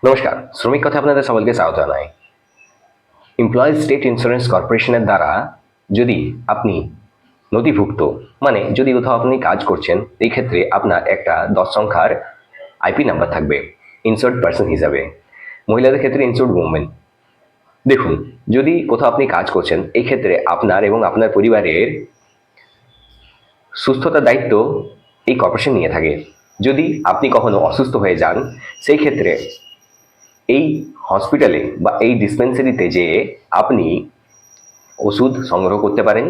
নমস্কার, শ্রমিক কথা আপনাদের সকলকে স্বাগত জানাই। এমপ্লয়িজ স্টেট ইন্স্যুরেন্স কর্পোরেশনের দ্বারা যদি আপনি নথিভুক্ত মানে যদি কোথাও আপনি কাজ করছেন, এই ক্ষেত্রে আপনার একটা 10 সংখ্যার আইপি নাম্বার থাকবে ইনসার্ড পার্সন হিসাবে। মহিলাদের ক্ষেত্রে ইনসার্ড ওমেন। দেখুন, যদি কোথাও আপনি কাজ করছেন, এই ক্ষেত্রে আপনার এবং আপনার পরিবারের সুস্থতার দায়িত্ব এই কর্পোরেশন নিয়ে থাকে। যদি আপনি কখনো অসুস্থ হয়ে যান, সেই ক্ষেত্রে এই হসপিটালে বা এই ডিসপেন্সারিতে যেয়ে আপনি ওষুধ সংগ্রহ করতে পারেন,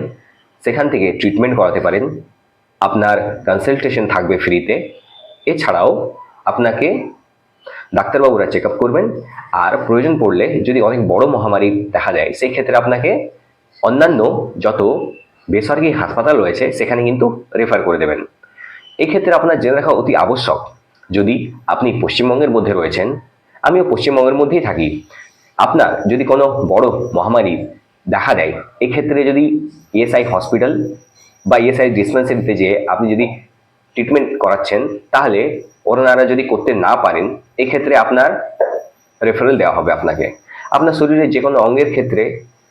সেখান থেকে ট্রিটমেন্ট করাতে পারেন, আপনার কনসালটেশন থাকবে ফ্রিতে। এছাড়াও আপনাকে ডাক্তারবাবুরা চেক আপ করবেন, আর প্রয়োজন পড়লে যদি অনেক বড় মহামারী দেখা যায়, সেই ক্ষেত্রে আপনাকে অন্যান্য যত বেসরকারি হাসপাতাল রয়েছে সেখানে কিন্তু রেফার করে দেবেন। এক্ষেত্রে আপনার জেনে রাখা অতি আবশ্যক, যদি আপনি পশ্চিমবঙ্গের মধ্যে রয়েছেন, আমিও পশ্চিমবঙ্গের মধ্যেই থাকি, আপনার যদি কোনো বড় মহামারী দেখা দেয়, এক্ষেত্রে যদি ইএসআই হসপিটাল বা ইএসআই ডিসপেন্সারিতে যেয়ে আপনি যদি ট্রিটমেন্ট করাচ্ছেন, তাহলে ওনারা যদি করতে না পারেন, এক্ষেত্রে আপনার রেফারেল দেওয়া হবে আপনাকে। আপনার শরীরের যে কোনো অঙ্গের ক্ষেত্রে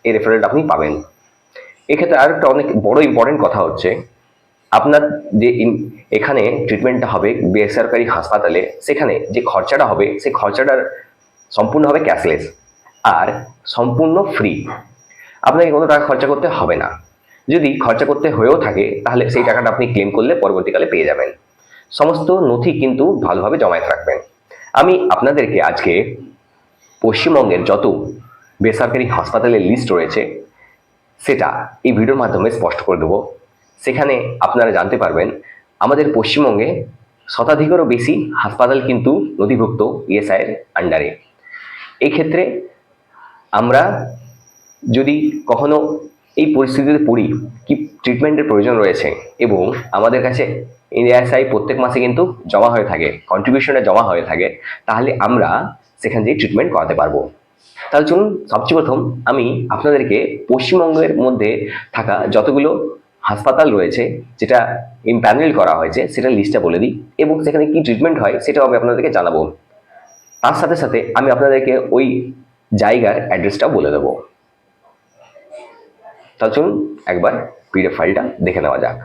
এই রেফারেলটা আপনি পাবেন। এক্ষেত্রে আর একটা অনেক বড় ইম্পর্টেন্ট কথা হচ্ছে, আপনার যে এখানে ট্রিটমেন্টটা হবে বেসরকারি হাসপাতালে, সেখানে যে খরচাটা হবে সেই খরচাটার সম্পূর্ণ হবে ক্যাশলেস আর সম্পূর্ণ ফ্রি। আপনাকে কোনো টাকা খরচা করতে হবে না। যদি খরচা করতে হয়েও থাকে, তাহলে সেই টাকাটা আপনি ক্লেম করলে পরবর্তীকালে পেয়ে যাবেন। সমস্ত নথি কিন্তু ভালোভাবে জমায়েত রাখবেন। আমি আপনাদেরকে আজকে পশ্চিমবঙ্গের যত বেসরকারি হাসপাতালের লিস্ট রয়েছে সেটা এই ভিডিওর মাধ্যমে স্পষ্ট করে দেবো। সেখানে আপনারা জানতে পারবেন আমাদের পশ্চিমবঙ্গে শতাধিকেরও বেশি হাসপাতাল কিন্তু নথিভুক্ত ইএসআইয়ের আন্ডারে। এই ক্ষেত্রে আমরা যদি কখনো এই পরিস্থিতিতে পড়ি, কি ট্রিটমেন্টের প্রয়োজন রয়েছে, এবং আমাদের কাছে ইএসআই প্রত্যেক মাসে কিন্তু জমা হয়ে থাকে, কন্ট্রিবিউশনটা জমা হয়ে থাকে, তাহলে আমরা সেখান থেকে ট্রিটমেন্ট করাতে পারবো। তাহলে চলুন, সবচেয়ে প্রথম আমি আপনাদেরকে পশ্চিমবঙ্গের মধ্যে থাকা যতগুলো হাসপাতাল রয়েছে যেটা ইমপ্যানেল করা হয়েছে সেটা লিস্টটা বলে দিই, এবং সেখানে কি ট্রিটমেন্ট হয় সেটাও আমি আপনাদেরকে জানাবো। তার সাথে সাথে আমি আপনাদেরকে ওই জায়গার অ্যাড্রেসটাও বলে দেবো। তাহলে চলুন একবার পিডিএফ ফাইলটা দেখে নেওয়া যাক,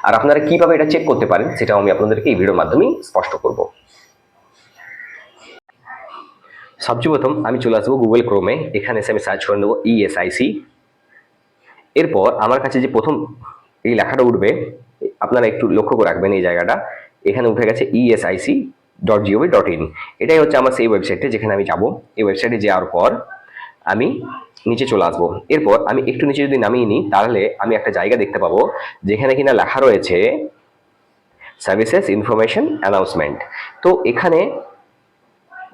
আর আপনারা কিভাবে এটা চেক করতে পারেন সেটাও আমি আপনাদেরকে এই ভিডিওর মাধ্যমেই স্পষ্ট করব। সবচেয়ে প্রথম আমি চলে আসবো গুগল ক্রোমে। এখানে এসে আমি সার্চ করে নেবো ইএসআইসি। এরপর আমার কাছে যে প্রথম এই লেখাটা উঠবে, আপনারা একটু লক্ষ্য করে রাখবেন এই জায়গাটা, এখানে উঠে গেছে ESIC.gov.in। এটাই হচ্ছে আমার সেই ওয়েবসাইটে যেখানে আমি যাব। এই ওয়েবসাইটে যাওয়ার পর আমি নিচে চলে আসবো। এরপর আমি একটু নিচে যদি নামিয়ে নিই, তাহলে আমি একটা জায়গা দেখতে পাবো যেখানে কিনা লেখা রয়েছে সার্ভিসেস ইনফরমেশন অ্যানাউন্সমেন্ট। তো এখানে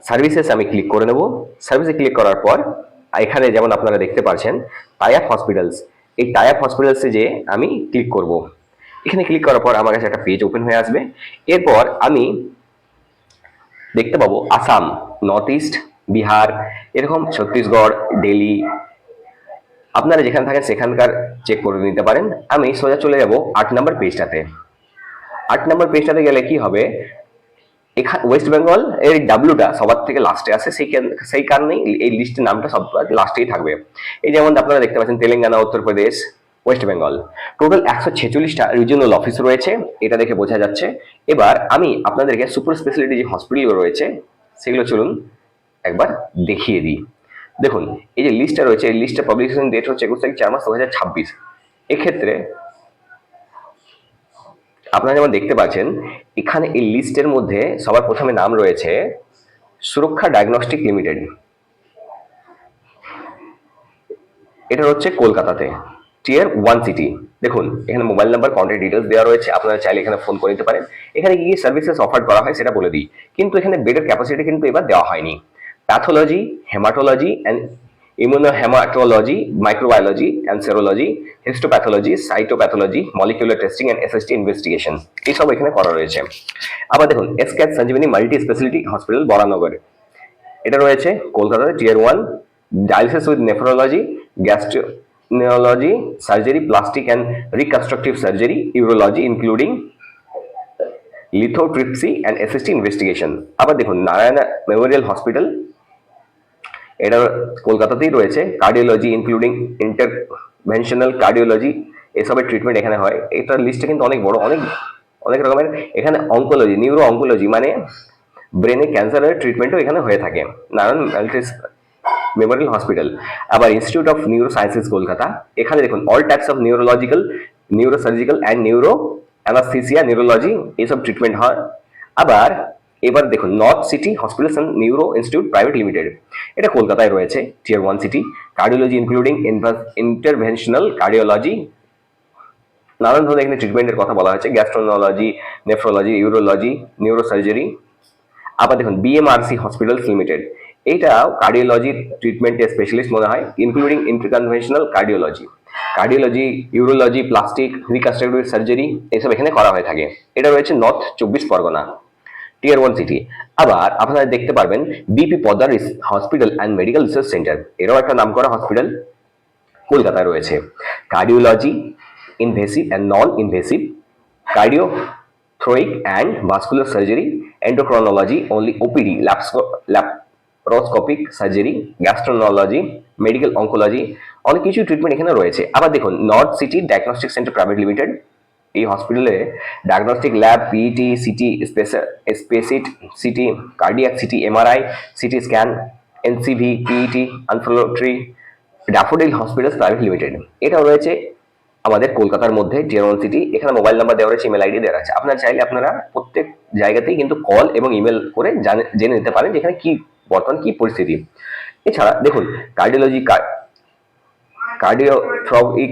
সার্ভিসেস আমি ক্লিক করে নেব। সার্ভিসে ক্লিক করার পর এখানে যেমন আপনারা দেখতে পাচ্ছেন টাই আপ হসপিটালস, এই টাই আপ হসপিটালসে যে আমি ক্লিক করব। এখানে ক্লিক করার পর আমার কাছে একটা পেজ ওপেন হয়ে আসবে। এরপর আমি দেখতে পাবো আসাম, নর্থ ইস্ট, বিহার, এরকম ছত্তিশগড়, দিল্লি, আপনারা যেখানে থাকেন সেখানকার চেক করে নিতে পারেন। আমি সোজা চলে যাব 8 নম্বর পেজটাতে। 8 নম্বর পেজটাতে গেলে কি হবে, এখানে ওয়েস্ট বেঙ্গল এর ডাব্লুটা সবার থেকে লাস্টে আসে, সেই কারণেই এই লিস্টের নামটা সবার লাস্টেই থাকবে। এই যেমন আপনারা দেখতে পাচ্ছেন তেলেঙ্গানা, উত্তরপ্রদেশ, ওয়েস্ট বেঙ্গল, টোটাল 146টা রিজিওনাল অফিস রয়েছে, এটা দেখে বোঝা যাচ্ছে। এবার আমি আপনাদেরকে সুপার স্পেশালিটি যে হসপিটালগুলো রয়েছে সেগুলো চলুন একবার দেখিয়ে দিই। দেখুন, এই যে লিস্টটা রয়েছে, এই লিস্টের পাবলিকেশন ডেট হচ্ছে 21/4/2026। এক্ষেত্রে আপনারা যেমন দেখতে পাচ্ছেন এখানে এই লিস্টের মধ্যে সবার প্রথমে নাম রয়েছে সুরক্ষা ডায়াগনস্টিক লিমিটেড। এটা হচ্ছে কলকাতাতে, টিয়ার 1 সিটি। দেখুন এখানে মোবাইল নাম্বার, কন্ট্যাক্ট ডিটেলস দেওয়া রয়েছে, আপনারা চাইলে এখানে ফোন করে নিতে পারেন। এখানে কি কি সার্ভিসেস অফার করা হয় সেটা বলে দিই, কিন্তু এখানে বেডের ক্যাপাসিটি কিন্তু এবার দেওয়া হয়নি। Pathology, haematology and immunohematology, microbiology and serology, histopathology, cytopathology, molecular testing and SST investigation, এইসব এখানে করা রয়েছে। আবার দেখুন SKS Sanjeevani multi speciality hospital বরানগরে, এটা রয়েছে কলকাতাতে, tier 1, dialysis with nephrology, gastroenterology, surgery, plastic and reconstructive surgery, urology including lithotripsy and SST investigation. আবার দেখুন নারায়ণা মেমোরিয়াল হসপিটাল, এটা কলকাতাতেই রয়েছে। কার্ডিওলজি ইনক্লুডিং ইন্টারভেনশনাল কার্ডিওলজি এসবের ট্রিটমেন্ট এখানে হয়। এটার লিস্টটা কিন্তু অনেক বড়, অনেক অনেক রকমের। এখানে অঙ্কোলজি, নিউরো অঙ্কোলজি মানে ব্রেনে ক্যান্সারের ট্রিটমেন্টও এখানে হয়ে থাকে, নারায়ণ মাল্টি মেমোরিয়াল হসপিটাল। আবার institute of neuro sciences Kolkata, এখানে দেখুন all types of neurological, neurosurgical and neuro anaesthesia neurology এইসব ট্রিটমেন্ট হয়। আবার এবার দেখুন north city hospitals and neuro institute private limited, এটা কলকাতায় রয়েছে, tier 1 city. Cardiology including interventional cardiology, নানান ধরনের এখানে ট্রিটমেন্টের কথা বলা হয়েছে, গ্যাস্ট্রোনোলজি, নেফ্রোলজি, ইউরোলজি, নিউরোসার্জারি। আবার দেখুন বিএমআরসি হসপিটালস লিমিটেড, এইটাও কার্ডিওলজির ট্রিটমেন্টের স্পেশালিস্ট মনে হয়, including interventional cardiology, cardiology, urology, plastic, reconstructive surgery এসব এখানে করা হয়ে থাকে। এটা রয়েছে নর্থ 24 পরগনা, টিয়ার 1 সিটি। আবার আপনারা দেখতে পারবেন BP Poddar hospital and medical research centre, এটাও একটা নামকরা হসপিটাল, কলকাতায় রয়েছে। Cardiology, invasive and non invasive, cardiothoracic and vascular surgery, endocrinology, only OPD, laparoscopic surgery, gastroenterology, medical oncology, অনেক কিছু ট্রিটমেন্ট এখানে রয়েছে। আবার দেখুন north city diagnostic centre private limited, এই হসপিটালে diagnostic lab, PET, CT, SPECT CT, cardiac CT, MRI, CT scan, NCV, PET, আনফ্লোট্রি, daffodil hospitals private limited, এটাও রয়েছে আমাদের কলকাতার মধ্যে, টিয়ার 1 সিটি। এখানে মোবাইল নাম্বার দেওয়া রয়েছে, ইমেল আইডি দেওয়া আছে। আপনারা চাইলে আপনারা প্রত্যেক জায়গাতেই কিন্তু কল এবং ইমেল করে জেনে নিতে পারেন যেখানে কি বর্তমান কি পরিস্থিতি। এছাড়া দেখুন cardiology, cardiothoracic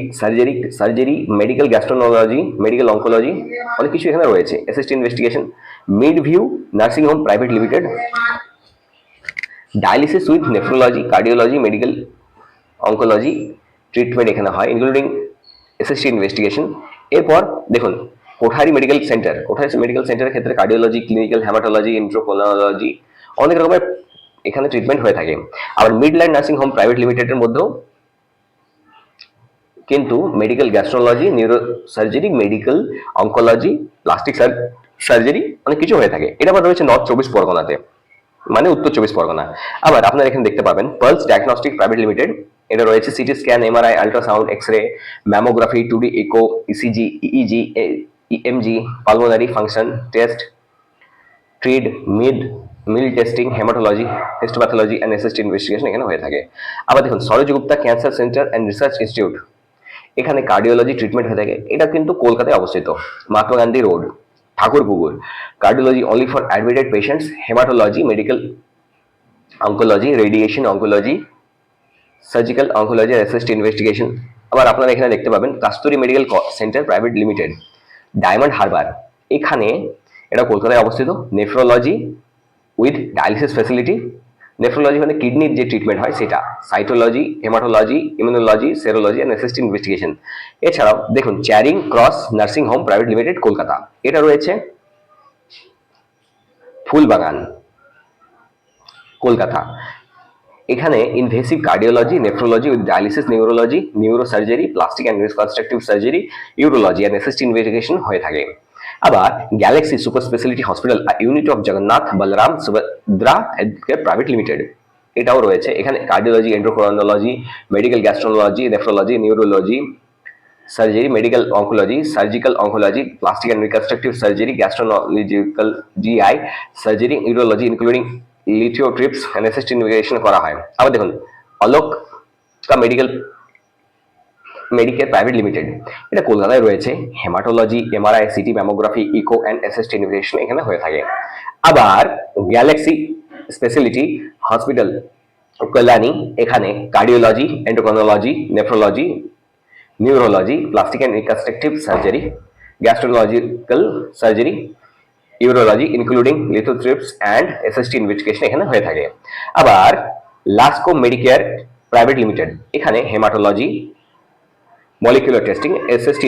surgery, medical gastroenterology, medical oncology, অনেক কিছু এখানে রয়েছে। SST investigation, mid view nursing home private limited, dialysis with nephrology, cardiology, medical oncology treatment এখানে হয়, ইনক্লুডিং এসএসটি ইনভেস্টিগেশন। এরপর দেখুন Kothari medical centre, Kothari medical সেন্টারের ক্ষেত্রে কার্ডিওলজি, ক্লিনিক্যাল হ্যামাটোলজি, এন্ড্রোক্রোনোলজি অনেক রকমের এখানে ট্রিটমেন্ট হয়ে থাকে। আবার মিডল্যান্ড নার্সিং হোম প্রাইভেট লিমিটেডের মধ্যেও কিন্তু medical gastrology, neuro surgery, medical oncology, plastic surgery অনেক কিছু হয়ে থাকে। এটা আবার রয়েছে নর্থ 24 পরগনাতে, মানে উত্তর 24 পরগনা। আবার আপনারা এখানে দেখতে পাবেন পালস ডায়াগনস্টিক প্রাইভেট লিমিটেড, এটা রয়েছে CT scan, MRI, ultrasound, X-ray, mammography, 2D echo, ECG, EEG, EMG, pulmonary function test, treadmill testing, haematology, histopathology and SST investigation এখানে হয়ে থাকে। আবার দেখুন Saroj Gupta cancer centre and research institute, এখানে cardiology treatment হয়ে থাকে। এটা কিন্তু কলকাতায় অবস্থিত, Mahatma Gandhi road, Thakurpukur. Cardiology only for admitted patients, haematology, medical oncology, radiation oncology, surgical oncology আর এসএসটি ইনভেস্টিগেশন। আবার আপনারা এখানে দেখতে পাবেন Kasturi medical centre private limited, Diamond Harbour, এখানে এটা কলকাতায় অবস্থিত। Nephrology with dialysis facility, nephrology মানে কিডনির যে ট্রিটমেন্ট হয় সেটা, cytology, haematology, immunology, serology and SST investigation. এছাড়াও দেখুন Charing Cross nursing home private limited Kolkata, এটা রয়েছে ফুলবাগান, কলকাতা। এখানে invasive cardiology, nephrology with dialysis, neurology, neurosurgery, plastic and reconstructive surgery, urology and SST investigation হয়ে থাকে। আবার galaxy super speciality hospital, unit of Jagannath Balaram Subhadra healthcare private limited, এটাও রয়েছে। এখানে cardiology, endocrinology, medical gastroenterology, nephrology, neurology, surgery, medical oncology, surgical oncology, plastic and reconstructive surgery, gastrological, GI surgery, urology including lithotripsy and SST investigation করা হয়। আবার দেখুন Aloka Medicare private limited, এটা কলকাতায় রয়েছে। Haematology, MRI, CT, mammography, echo and SST investigation এখানে হয়ে থাকে। আবার গ্যালাক্সি স্পেশালিটি হসপিটাল কল্যাণী, এখানে cardiology, endocrinology, nephrology, neurology, plastic and reconstructive surgery, gastrological surgery, urology including lithotripsy and SST investigation এখানে হয়ে থাকে। আবার লাস্কো মেডিকেয়ার প্রাইভেট লিমিটেড, এখানে haematology, molecular testing, SST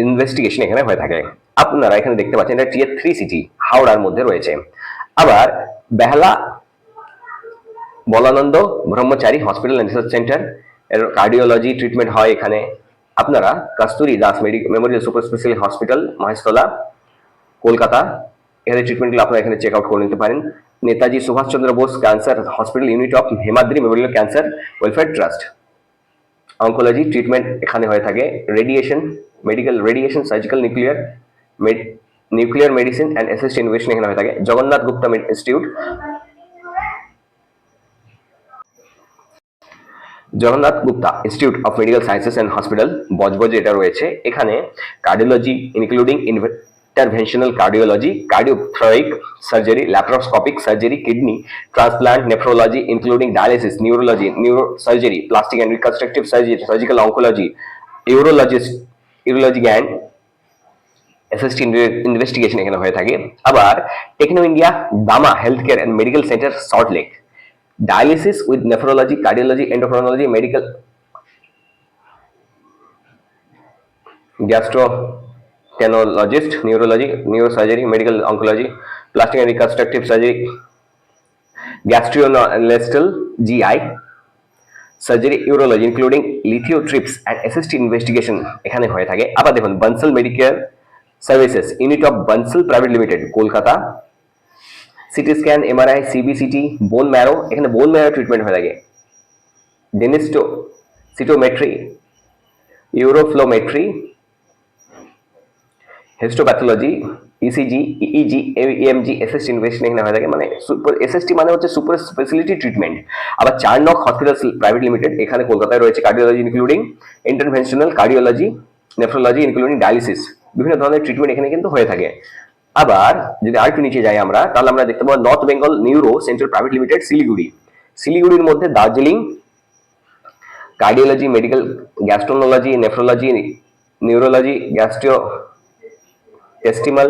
investigation এখানে হয়ে থাকে। আপনারা এখানে দেখতে পাচ্ছেন এটা টিয়ার 3 সিটি হাওড়ার মধ্যে রয়েছে। আবার Behala Balananda Brahmachari hospital and research centre, এর কার্ডিওলজি ট্রিটমেন্ট হয় এখানে। আপনারা Kasturi Das memorial super speciality hospital, Maheshtala, Kolkata, এখানে ট্রিটমেন্টগুলো আপনারা এখানে চেক আউট করে নিতে পারেন। Netaji Subhash Chandra Bose cancer hospital unit of Hemadri memorial cancer welfare trust. Oncology treatment এখানে হয়ে থাকে। Radiation medical radiation surgical nuclear medicine and assist investigation এখানে হয়ে থাকে। Jagannath Gupta institute, Jagannath Gupta institute of medical sciences and hospital বজবজে এটা রয়েছে। এখানে cardiology including interventional cardiology, cardiothoracic surgery, laparoscopic surgery, kidney transplant, nephrology including dialysis, neurology, neurosurgery, plastic and reconstructive surgery, surgical oncology, urology and assist investigation এখানে হয়ে থাকে। আবার techno India Dama health care and medical centre Salt Lake, dialysis with nephrology, cardiology, endocrinology, medical gastroenterologist, neurology, neurosurgery, medical oncology, plastic and reconstructive surgery, gastrointestinal GI surgery, urology including lithotripsy and assist investigation এখানে হয়ে থাকে। আবার দেখুন Bansal medical services unit of Bansal private limited Kolkata, CT scan, MRI, CBCT, bone marrow এখানে bone marrow treatment হয়ে থাকে। Densitometry, uroflowmetry, histopathology, ECG, EEG, EMG, SST investigation এখানে হয়ে থাকে। মানে সুপার এসএসটি মানে হচ্ছে সুপার স্পেশালিটি ট্রিটমেন্ট। আবার চারনক হসপিটাল প্রাইভেট লিমিটেড এখানে কলকাতায় রয়েছে। Cardiology including interventional cardiology, nephrology including dialysis, বিভিন্ন ধরনের ট্রিটমেন্ট এখানে কিন্তু হয়ে থাকে। আবার যদি আরেকটু নিচে যাই আমরা, তাহলে আমরা দেখতে পাবো north Bengal neuro centre private limited Siliguri. শিলিগুড়ির মধ্যে Darjeeling cardiology, medical gastroenterology, nephrology, neurology, intestinal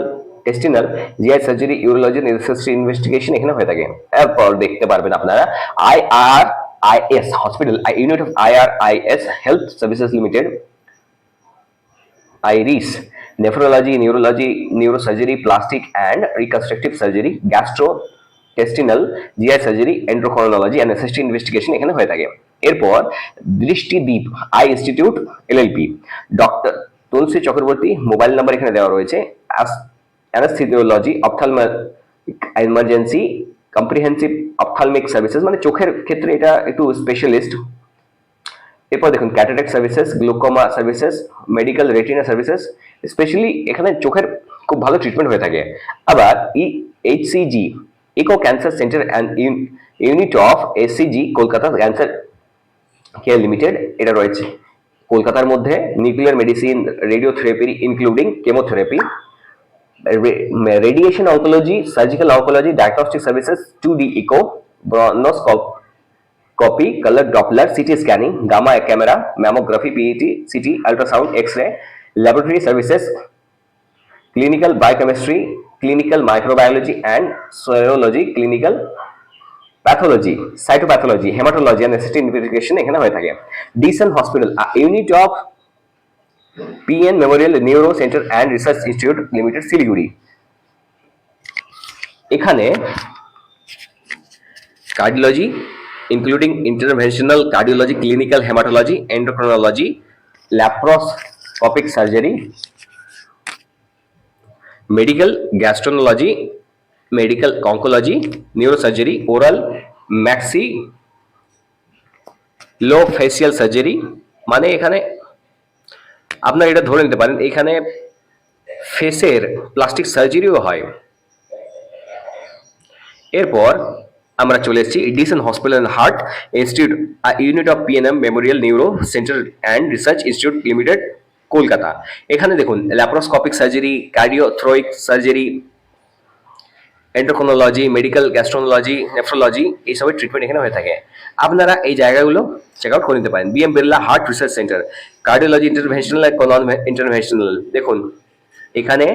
GI surgery, urology, research investigation এখানে হয়ে থাকে। এরপর দেখতে পারবেন আপনারা IRIS hospital, unit of IRIS health services limited, IRIS, nephrology, neurology, neurosurgery, plastic and reconstructive surgery, gastrointestinal GI surgery, endocrinology and assist investigation এখানে হয়ে থাকে। এরপর Drishtidweep eye institute LLP, doctor Tulsi Chakraborty, mobile number এখানে দেওয়া রয়েছে। Anaesthesiology, ophthalmic emergency, comprehensive ophthalmic services, মানে চোখের ক্ষেত্রে এটা একটু স্পেশালিস্ট। এরপর দেখুন cataract services, glaucoma services, medical retina services, specially এখানে চোখের খুব ভালো ট্রিটমেন্ট হয়ে থাকে। আবার HCG Eko cancer centre and unit of SCG Kolkata cancer care limited এটা রয়েছে কলকাতার মধ্যে। Nuclear medicine, radiotherapy including chemotherapy, radiation oncology, surgical oncology, diagnostic services, 2D echo, bronchoscopy, colour Doppler, CT scanning, gamma camera, mammography, PET, city, ultrasound, x-ray, laboratory services, clinical biochemistry, clinical microbiology and serology, clinical pathology, cytopathology, haematology and assist investigation এখানে হয়ে থাকে। Desun hospital unit of PN memorial neuro centre and research institute limited Siliguri, এখানে cardiology including interventional cardiology, clinical haematology, endocrinology, laparoscopic surgery, medical gastroenterology, medical oncology, neurosurgery, oral maxillofacial surgery, মানে এখানে আপনারা এটা ধরে নিতে পারেন এখানে ফেসের প্লাস্টিক সার্জারিও হয়। এরপর আমরা চলে এসেছি Desun hospital and heart institute, unit of PNM memorial neuro centre and research institute limited Kolkata. এখানে দেখুন laparoscopic surgery, cardiothoracic surgery, endocrinology, medical gastroenterology, nephrology এইসবের ট্রিটমেন্ট এখানে হয়ে থাকে। আপনারা এই জায়গাগুলো চেক আউট করে নিতে পারেন। BM Birla heart research centre, cardiology interventional non interventional, দেখুন এখানে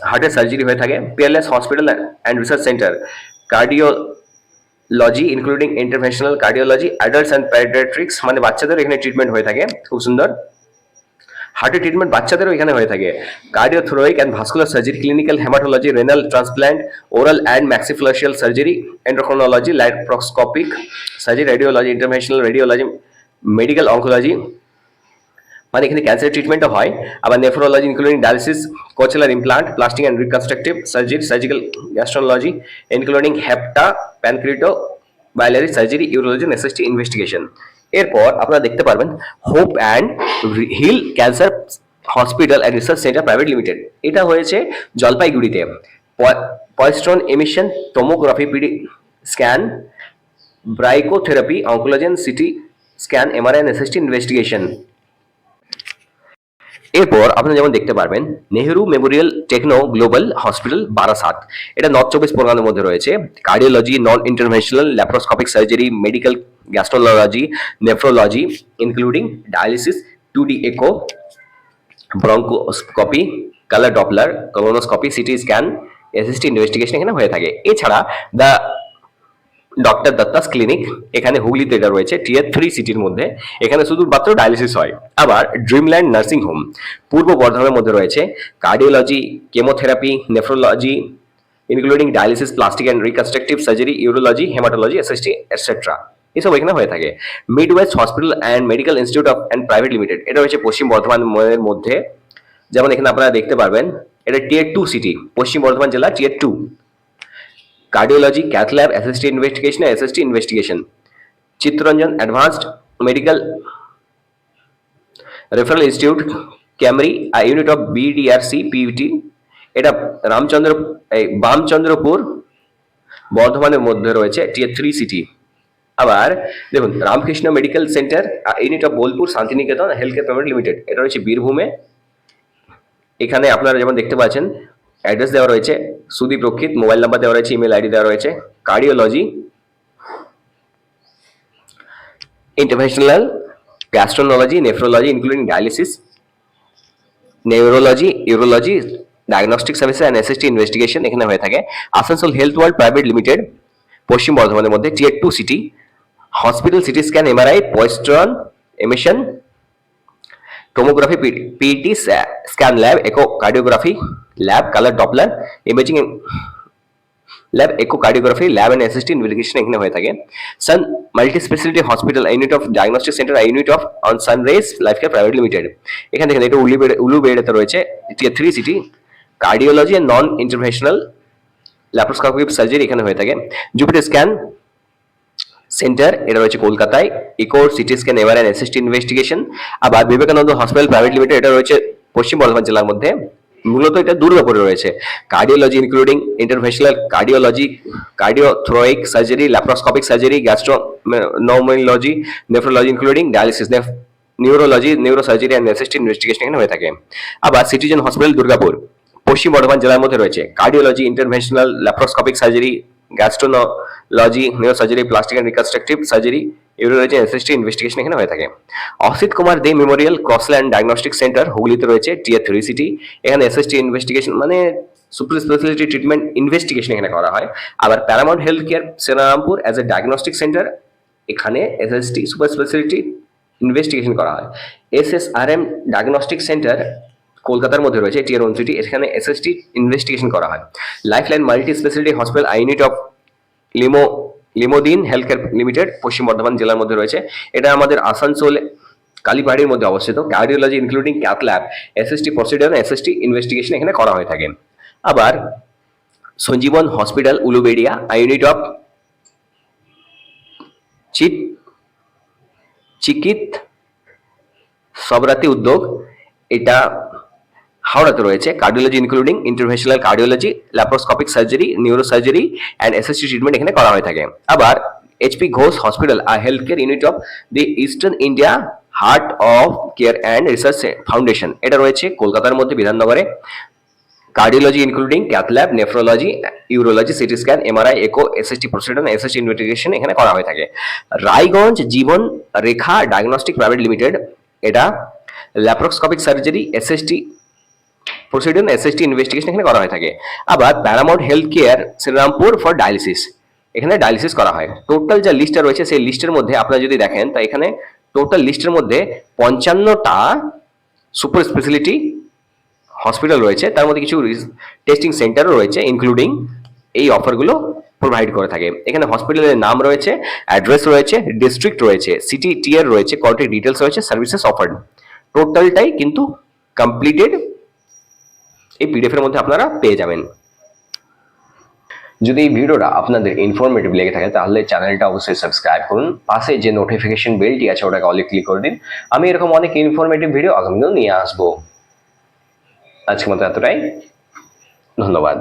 হার্টের সার্জারি হয়ে থাকে। Peerless hospital and research centre, cardiology including interventional cardiology, adults and paediatrics, মানে বাচ্চাদের এখানে ট্রিটমেন্ট হয়ে থাকে, খুব সুন্দর। হার্টের ট্রিটমেন্ট বাচ্চাদেরও এখানে হয়ে থাকে। Cardiothoracic and vascular surgery, clinical haematology, renal transplant, oral and maxillofacial surgery, endocrinology, laparoscopic surgery, radiology, interventional radiology, medical oncology, মানে এখানে ক্যান্সার ট্রিটমেন্টও হয়। আবার nephrology including dialysis, cochlear implant, plastic and reconstructive surgery, surgical gastroenterology including hepato, pancreato, biliary surgery, urology, necessity investigation. এরপর আপনারা দেখতে পারবেন hope and heal cancer hospital and research centre private limited. এটা হয়েছে জলপাইগুড়িতে। Positron emission tomography, PD scan, brachytherapy, oncology, CT scan, MRI, necessity investigation. এরপর আপনারা যেমন দেখতে পারবেন Nehru memorial techno global hospital Barasat, এটা নর্থ চব্বিশ পরগনার মধ্যে রয়েছে। Cardiology, non interventional laparoscopic surgery, medical gastroenterology, nephrology including dialysis, 2D echo, bronchoscopy, colour Doppler, colonoscopy, CT scan, SST investigation এখানে হয়ে থাকে। এছাড়া দ্য ডক্টর দত্তাস ক্লিনিক, এখানে হুগলিতে এটা রয়েছে টিয়ার 3 সিটির মধ্যে, এখানে শুধুমাত্র ডায়ালিসিস হয়। আবার ড্রিমল্যান্ড নার্সিং হোম পূর্ব বর্ধমানের মধ্যে রয়েছে, cardiology, chemotherapy, nephrology including dialysis, plastic and reconstructive surgery, urology, haematology, SST etcetera, এসব এখানে হয়ে থাকে। Midwest hospital and medical institute of and private limited, এটা রয়েছে পশ্চিম বর্ধমানের মধ্যে। যেমন এখানে আপনারা দেখতে পারবেন এটা টিয়ার 2 সিটি, পশ্চিম বর্ধমান জেলা, tier 2। Cardiology, cath lab, SST investigation, SST investigation. Chittaranjan advanced medical referral institute, ক্যামরি, ইউনিট অফ বিডিআরসি পিভিটি, এটা বামচন্দ্রপুর বর্ধমানের মধ্যে রয়েছে, টিয়ার 3 সিটি। আবার দেখুন Ramakrishna medical centre, unit of Bolpur Santiniketan health care private limited, এটা রয়েছে বীরভূমে। এখানে আপনারা যেমন দেখতে পাচ্ছেন অ্যাড্রেস দেওয়া রয়েছে, সুদীপ রক্ষিত, মোবাইল নাম্বার দেওয়া রয়েছে, ইমেল আইডি দেওয়া রয়েছে। Cardiology, interventional gastroenterology, nephrology including dialysis, neurology, urology, diagnostic service and SST investigation এখানে হয়ে থাকে। Asansol health world private limited, Paschim বর্ধমানের মধ্যে, tier 2 city. Hospital, CT scan, MRI, positron emission tomography, PET scan lab, echo cardiography lab, colour Doppler imaging lab, echo cardiography lab and SST investigation এখানে হয়ে থাকে। Sun multi speciality hospital, unit of diagnostic centre, unit of on sunrise life care private limited, এখান থেকে এটা উলুবেড়েতে রয়েছে, tier 3 city. Cardiology and non interventional laparoscopic surgery এখানে হয়ে থাকে। জুপিটার স্ক্যান সেন্টার, এটা রয়েছে কলকাতায়, echo, CT scan, MRI, SST investigation. আবার বিবেকানন্দ হসপিটাল প্রাইভেট লিমিটেড, এটা রয়েছে পশ্চিম বর্ধমান জেলার মধ্যে, মূলত এটা দুর্গাপুরে রয়েছে। Cardiology including interventional cardiology, cardiothoracic surgery, laparoscopic surgery, gastroenterology, nephrology including dialysis, neurology, neurosurgery and SST investigation এখানে হয়ে থাকে। আবার সিটিজেন হসপিটাল দুর্গাপুর, পশ্চিম বর্ধমান জেলার মধ্যে রয়েছে, cardiology, interventional laparoscopic surgery, gastroenterology, neurosurgery, plastic and reconstructive surgery, urology, SST investigation এখানে হয়ে থাকে। Asit Kumar De memorial crossland diagnostic centre হুগলিতে রয়েছে, টিয়ার 3 সিটি, এখানে এসএসটি ইনভেস্টিগেশন মানে সুপার স্পেশালিটি ট্রিটমেন্ট ইনভেস্টিগেশন এখানে করা হয়। আবার Paramount health care Shrirampur as a diagnostic centre, এখানে এসএসটি সুপার স্পেশালিটি ইনভেস্টিগেশন করা হয়। এসএসআরএম ডায়াগনস্টিক সেন্টার কলকাতার মধ্যে রয়েছে, টিয়ার 1 সিটি, এখানে এসএসটি ইনভেস্টিগেশন করা হয়। Lifeline multi speciality hospital, unit of লিমোদিন health care limited, Paschim Bardhaman জেলার মধ্যে রয়েছে, এটা আমাদের আসানসোল কালীবাড়ির মধ্যে অবস্থিত। Cardiology including cath lab, SST procedure, SST investigation এখানে করা হয়ে থাকে। আবার Sanjeevan hospital Uluberia, unit of চিকিৎ সবরাতি উদ্যোগ, এটা হাওড়াতে রয়েছে। Cardiology including interventional cardiology, laparoscopic surgery, neurosurgery and SST treatment এখানে করা হয়ে থাকে। আবার HP Ghosh hospital, health care unit of the eastern India heart of care and research foundation, এটা রয়েছে কলকাতার মধ্যে বিধাননগরে। Cardiology including cath lab, nephrology, urology, city scan, MRI, echo, SST procedure, SST investigation এখানে করা হয়ে থাকে। Raiganj Jibon Rekha diagnostic private limited, এটা laparoscopic surgery, SST procedure, SST investigation এখানে করা হয়ে থাকে। আবার Paramount health care Serampore for dialysis, এখানে ডায়ালিসিস করা হয়। টোটাল যা লিস্টটা রয়েছে সেই লিস্টের মধ্যে আপনারা যদি দেখেন তা এখানে টোটাল লিস্টের মধ্যে 55টা সুপার স্পেশালিটি হসপিটাল রয়েছে, তার মধ্যে কিছু টেস্টিং সেন্টারও রয়েছে ইনক্লুডিং এই অফারগুলো প্রোভাইড করে থাকে। এখানে হসপিটালের নাম রয়েছে, অ্যাড্রেস রয়েছে, ডিস্ট্রিক্ট রয়েছে, সিটি টিয়ার রয়েছে, কন্ট্যাক্ট ডিটেলস রয়েছে, সার্ভিসেস অফার্ড। টোটালটাই কিন্তু কমপ্লিটেড এই পিডিএফ এর মধ্যে আপনারা পেয়ে যাবেন। যদি এই ভিডিওটা আপনাদের ইনফরমেটিভ লেগে থাকে তাহলে চ্যানেলটা অবশ্যই সাবস্ক্রাইব করুন, পাশে যে নোটিফিকেশন বেলটি আছে ওটাকে অলে ক্লিক করে দিন। আমি এরকম অনেক ইনফরমেটিভ ভিডিও আগামী দিন নিয়ে আসবো। আজকের মতো এতটাই, ধন্যবাদ।